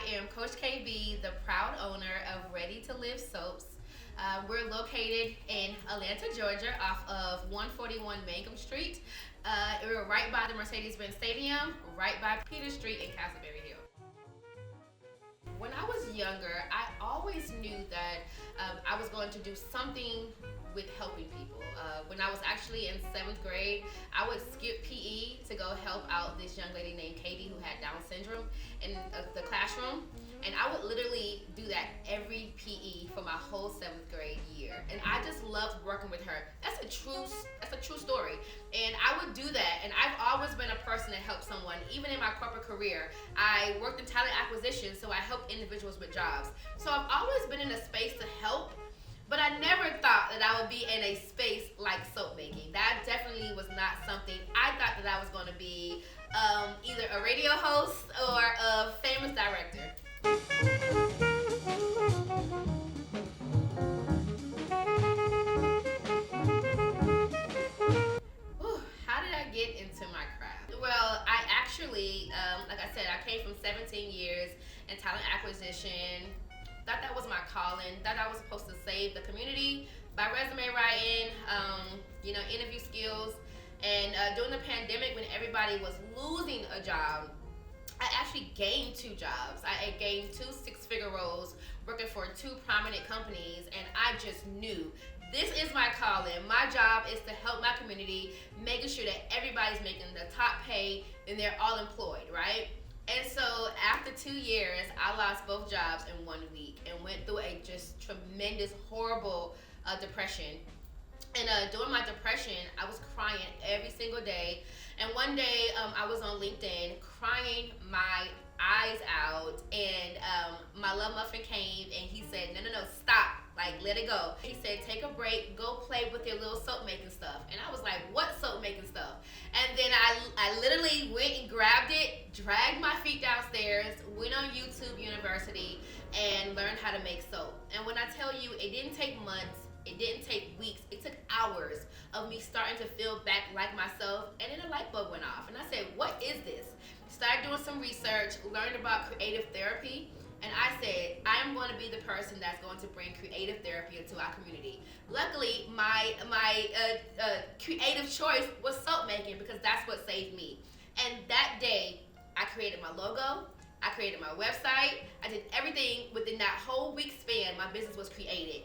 am Coach KB, the proud owner of Ready to Live Soaps. We're located in Atlanta, Georgia, off of 141 Mangum Street. We're right by the Mercedes-Benz Stadium, right by Peter Street in Castleberry Hill. When I was younger, I always knew that I was going to do something with helping people. When I was actually in 7th grade, I would skip PE to go help out this young lady named Katie who had Down syndrome in the classroom. And I would literally do that every PE for my whole 7th grade year. And I just loved working with her. That's a true story. And I would do that. And I've always been a person that helps someone. Even in my corporate career, I worked in talent acquisition, so I helped individuals with jobs. So I've always been in a space to help, but I never thought that I would be in a space like soap making. That definitely was not something I thought that I was going to be either a radio host or a famous director. Whew, how did I get into my craft? Well, I actually, like I said, I came from 17 years in talent acquisition. Thought that was my calling. Thought I was supposed to save the community by resume writing, interview skills. And during the pandemic, when everybody was losing a job, I actually gained 2 jobs. I gained 2 six-figure roles working for 2 prominent companies, and I just knew this is my calling. My job is to help my community, making sure that everybody's making the top pay and they're all employed, right? And so after 2 years, I lost both jobs in 1 week and went through a just tremendous, horrible depression. And during my depression, I was crying every single day. And one day, I was on LinkedIn crying my eyes out, and my love muffin came and he said, no, stop, like let it go. He said, take a break, go play with your little soap making stuff. And I was like, what soap making stuff? And then I literally went and grabbed it, dragged my feet downstairs, went on YouTube University, and learned how to make soap. And when I tell you, it didn't take months, it didn't take weeks, it took hours of me starting to feel back like myself, and then a light bulb went off. And I said, what is this? Started doing some research, learned about creative therapy, and I said, I am going to be the person that's going to bring creative therapy into our community. Luckily, my creative choice was soap making, because that's what saved me. And that day, I created my logo, I created my website, I did everything within that whole week span. My business was created.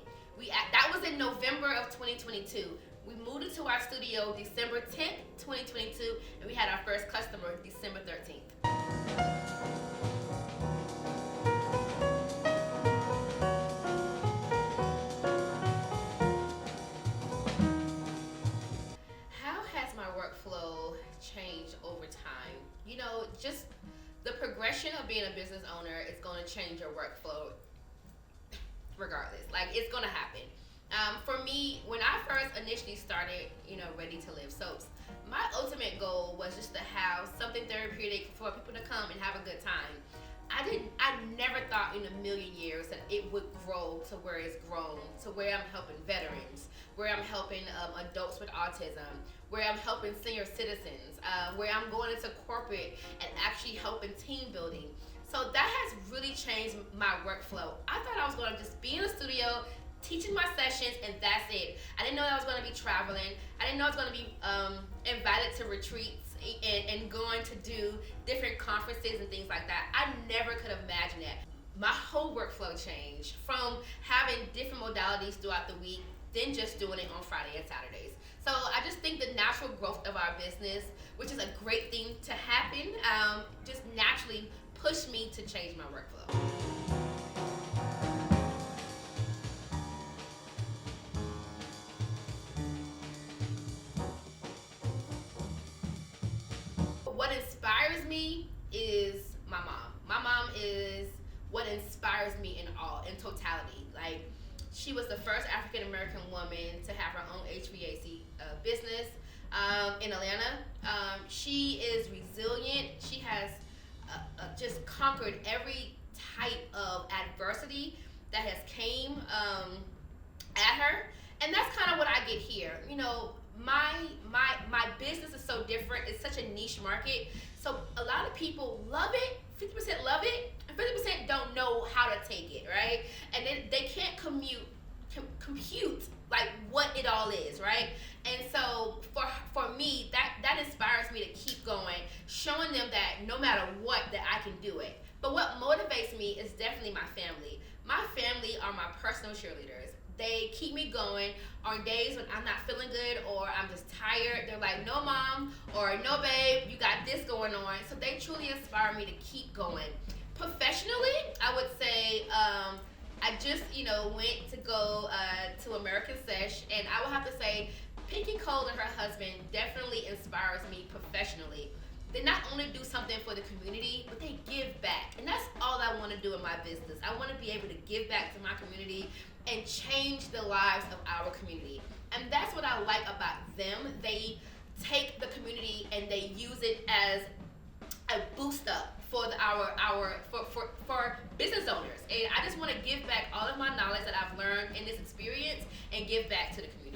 That was in November of 2022. We moved into our studio December 10th, 2022, and we had our first customer December 13th. How has my workflow changed over time? Just the progression of being a business owner is going to change your workflow regardless. Like, it's gonna happen. For me, when I first initially started, Ready to Live Soaps, my ultimate goal was just to have something therapeutic for people to come and have a good time. I never thought in a million years that it would grow to where it's grown, to where I'm helping veterans, where I'm helping adults with autism, where I'm helping senior citizens, where I'm going into corporate and actually helping team building. So that has really changed my workflow. I thought I was going to just be in the studio, teaching my sessions, and that's it. I didn't know that I was going to be traveling. I didn't know I was going to be invited to retreats and going to do different conferences and things like that. I never could have imagined that. My whole workflow changed from having different modalities throughout the week than just doing it on Friday and Saturdays. So I just think the natural growth of our business, which is a great thing to happen, just naturally pushed me to change my workflow. What inspires me is my mom. My mom is what inspires me in totality. Like, she was the first African American woman to have her own HVAC business in Atlanta. She is resilient. She has just conquered every type of adversity that has came at her, and that's kind of what I get here. My business is so different. It's such a niche market, so a lot of people love it. 50% love it, and 50% don't know how to take it, right? And then they can't compute like what it all is, right? And so for me, that inspires me to keep going, showing them that no matter what, that I can do it. But what motivates me is definitely my family. My family are my personal cheerleaders. They keep me going on days when I'm not feeling good or I'm just tired. They're like, no, mom, or no, babe, you got this going on. So they truly inspire me to keep going. Professionally, I would say I just, went to go to American Sesh, and I would have to say Pinky Cole and her husband definitely inspires me professionally. They not only do something for the community, but they give back. And that's all I want to do in my business. I want to be able to give back to my community and change the lives of our community. And that's what I like about them. They take the community and they use it as a boost up for for business owners. And I just want to give back all of my knowledge that I've learned in this experience and give back to the community.